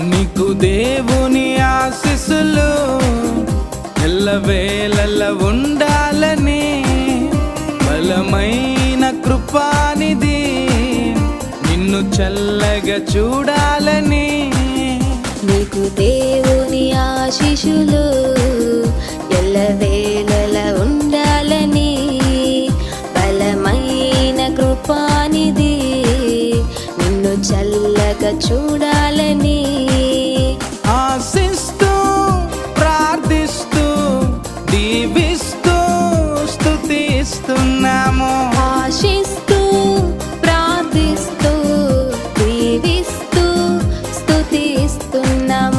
నీకు దేవుని ఆశీస్సులు ఎల్లవేళల ఉండాలని, బలమైన కృపానిధి నిన్ను చల్లగా చూడాలని. నీకు దేవుని ఆశీస్సులు ఎల్లవేళల ఉండాలని, బలమైన కృపానిధి నిన్ను చల్లగా చూడాలని. ఆశిస్తూ ప్రార్థిస్తూ దీవిస్తూ స్తుతిస్తున్నాము. ఆశిస్తూ ప్రార్థిస్తూ దీవిస్తూ స్తుతిస్తున్నాము.